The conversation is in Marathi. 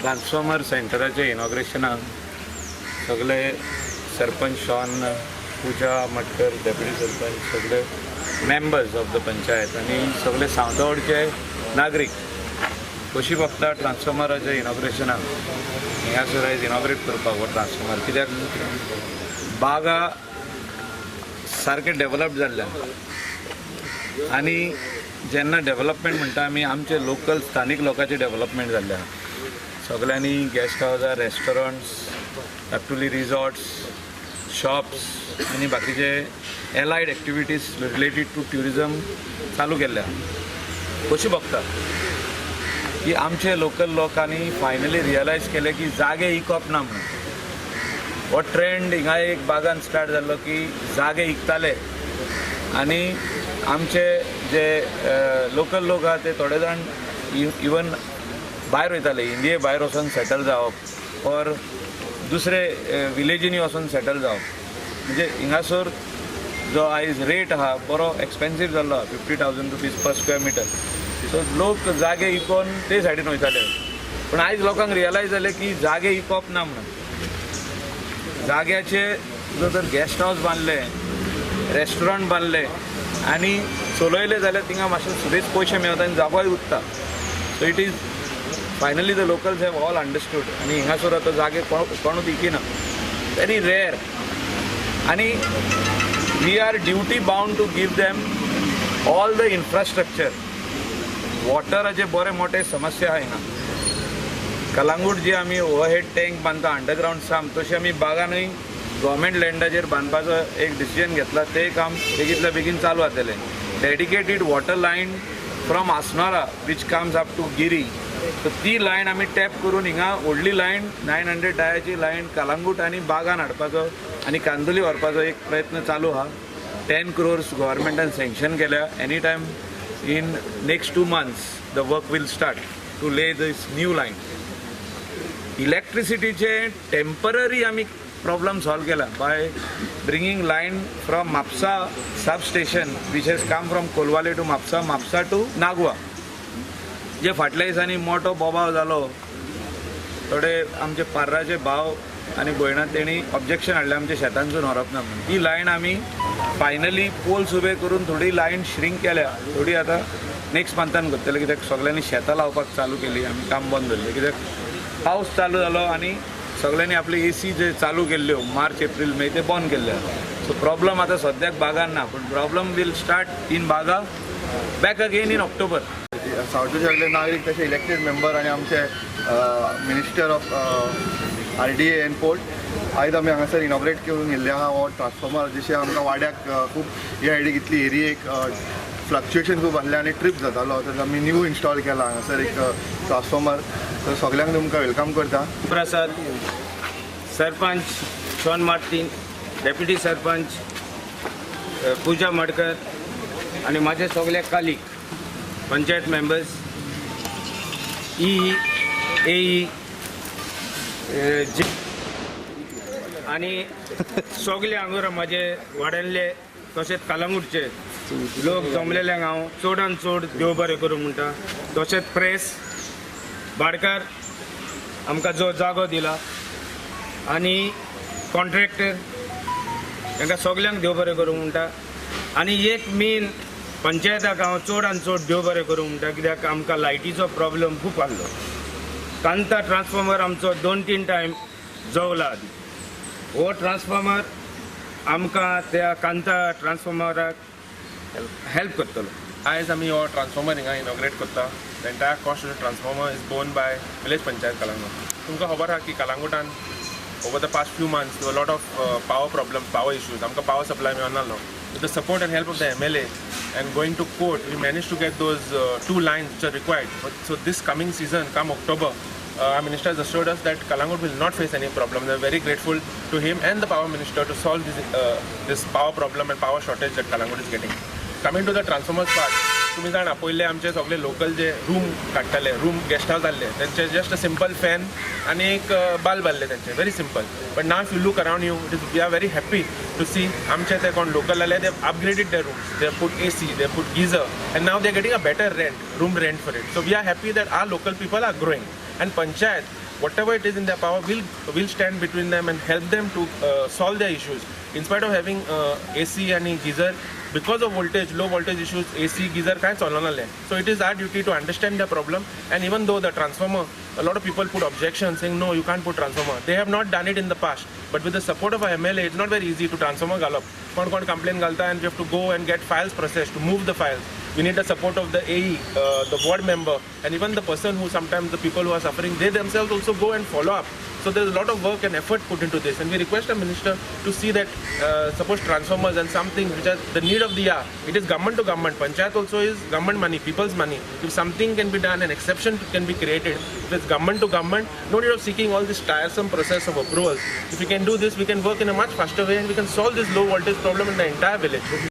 ट्रान्सफॉर्मर सेंटराचे इनॉग्रेशनाक सगळे सरपंच शॉन, पूजा मटकर, डेप्युटी सरपंच, सगळे मेंबर्स ऑफ द पंचायत आणि सगळे सांवतवाडचे नागरीक कशी बघता ट्रान्सफॉर्मराच्या इनॉग्रेशनाक हिंगासर आयज इनॉग्रेट करपाक हो ट्रान्सफॉर्मर, कित्याक बागा सारके डेव्हलप जाल्ल्यान आणि जेन्ना डेव्हलपमेंट म्हणटा आमी आमचे लोकल स्थानीक लोकांचे डेव्हलपमेंट जाल्ल्यान सगळ्यांनी guest houses, restaurants, actually resorts, shops आणि बाकीचे allied activities related to tourism चालू केल्ल्या. कशी बघता की आमचे लोकल लोकांनी फायनली रियलायज केले की जागे इकप ना म्हणून. हो ट्रेंड हिंगा एक बागान स्टार्ट जाल्लो की जागे इकताले आणि आमचे जे लोकल लोक आहा ते थोडे जाण इवन भायर वयताले, इंडिये भायर वचून सेटल जावप ऑर दुसरे विलेजींनी वचून सेटल जावप. म्हणजे हिंगासर जो आयज रेट आहा बरो एक्सपेन्सीव जाल्लो आहा, 50,000 rupees per square metre. So लोक जागे इकोन ते सायडीन वयताले. पूण आयज लोकांक रियलायज जालें की जागे इकोप ना म्हणून. जाग्याचे जर गेस्ट हावस बांदले, रेस्टॉरंट बांदले आनी चलयले जाल्यार थिंगा मातशे सुबेज पयशे मेळटा आनी जागोय उरता. So it is finally the locals have all understood आनी हिंगासर आतां जागे कोणूच इकिना, व्हेरी रेअर. आनी we are duty bound to give them all the infrastructure. वॉटराचे बरे मोठे समस्या आहा हिंगा. कलांगूट जी आमी ओवरहेड टँक बांदता अंडरग्राउंड साम, तशी आमी बागानूय गव्हर्मेंट लँडाचेर बांदपाचो एक डिसिजन घेतला. ते काम बेगीतल्या बेगीन चालू जातलें. Dedicated water line from Assonora which comes up to Guirim, so ती लायन आमी टॅप करून हिंगा व्हडली लायन 900 डायाची लायन कलांगूट आनी बागान हाडपाचो आनी कांदोली व्हरपाचो एक प्रयत्न चालू आहा. 10 crores गव्हर्मेंटान सँक्शन केल्या. Any time in next 2 months the work will start to lay this new line. Electricity temporary आमी problem solve केला by bringing line from Mapsa substation which has come from Kolwale to Mapsa to Nagwa. जे फाटल्या दिसांनी मोठो बोबाव जालो, थोडे आमचे पार्राचे भाव आणि भयणां तेणी ऑब्जेक्शन हाडलें आमच्या शेतांसून व्हरप ना म्हणून. ती लायन आमी फायनली पोल्स उबे करून थोडी लायन श्रिंक केल्या. थोडी आतां नेक्स्ट मंथान करतले, कित्याक सगळ्यांनी शेतां लावपाक चालू केली. आमी काम बंद दवरलें कित्याक पावस चालू जालो आनी सगळ्यांनी आपली AC जे चालू केल्ल्यो मार्च, एप्रील, मे ते बंद केल्ले. सो प्रॉब्लम आतां सद्याक बागान ना, पूण प्रॉब्लम वील स्टार्ट इन बागा बॅक अगेन इन ऑक्टोबर. सावथचे सगळे नागरीक तसे इलेक्टेड मेंबर आणि आमचे minister of RDA end port आयज आमी हांगासर इनॉग्रेट करून गेल्ले आहा. हो ट्रान्सफॉर्मर जशें आमकां वाड्याक खूब ह्या सायडीक इतली एरियेक फ्लक्च्युएशन खूब आसलें आनी ट्रीप जातालो, तर आमी न्यू इन्स्टॉल केला हांगासर एक ट्रान्सफॉर्मर. तर सगळ्यांक तुमकां वेलकम करता. Prasad, sarpanch Shaun Martin, deputy sarpanch Pooja Madkar आणि माझे सगळे कालीग, पंचायत मेंबर्स, AE आणि सगळे हांगा माझे वाड्यातले तशेंच कलांगूटचे लोक जमलेले हांव चडान चड देव बरें करूं म्हणटा. तशेंच प्रेस भाडकार आमकां जो जागो दिला आणि कॉन्ट्रॅक्टर तांकां सगळ्यांक देव बरें करूं म्हणटा. आनी एक मेन पंचायताक हांव चडान चड देव बरें करूं म्हणटा, कित्याक आमकां लायटीचो प्रॉब्लम खूब आसलो. कांता ट्रान्सफॉर्मर आमचो 2-3 टायम जळला. हो ट्रान्सफॉर्मर आमकां त्या कांता ट्रान्सफॉर्मराक हेल्प करतलो. आयज आमी हो ट्रान्सफॉर्मर हिंगा इनॉग्रेट करता. The entire cost of the transformer is borne by village panchayat Calangute. तुमकां खबर आहा की कलांगूटान over the past few months there lot of power problem, power issues. आमकां पावर सप्लाय मेळनासलो. With the support and help of the MLA and going to court, we managed to get those 2 lines which are required. So this coming season, come October, our minister has assured us that Kalangut will not face any problem. They are very grateful to him and the power minister to solve this power problem and power shortage that Kalangut is getting. Coming to the transformers part, तुम्ही जाणा पहिले आमचे सगळे लोकल जे रूम काडटाले, रूम गेस्ट हावस जाल्ले, तेंचे जस्ट अ सिंपल फॅन आनी एक बल्ब आसले तेंचे, very simple. But now if you look around you, it is we are very happy to see आमचे ते कोण लोकल आले, they upgraded their rooms, they put AC, they put geyser, and now they are getting a better rent, room rent for it. So we are happy that our local people are growing. And Panchayat whatever it is in their power, will stand between them and help them to solve their issues. In spite of having AC and geyser, because of voltage, low voltage issues, AC, geyser can't solve. So it is our duty to understand the problem. And even though the transformer, a lot of people put objections saying, no, you can't put transformer. They have not done it in the past. But with the support of a MLA, it's not very easy to transformer gallop. Kon complain galta, and we have to go and get files processed to move the files. We need the support of the AE, the ward member, and even the person who sometimes the people who are suffering, they themselves also go and follow up. So there's a lot of work and effort put into this, and we request the minister to see that suppose transformers and some things which are the need of the hour. It is government to government. Panchayat also is government money, people's money. If something can be done, an exception can be created. If it's government to government, no need of seeking all this tiresome process of approvals. If we can do this, we can work in a much faster way, and we can solve this low voltage problem in the entire village.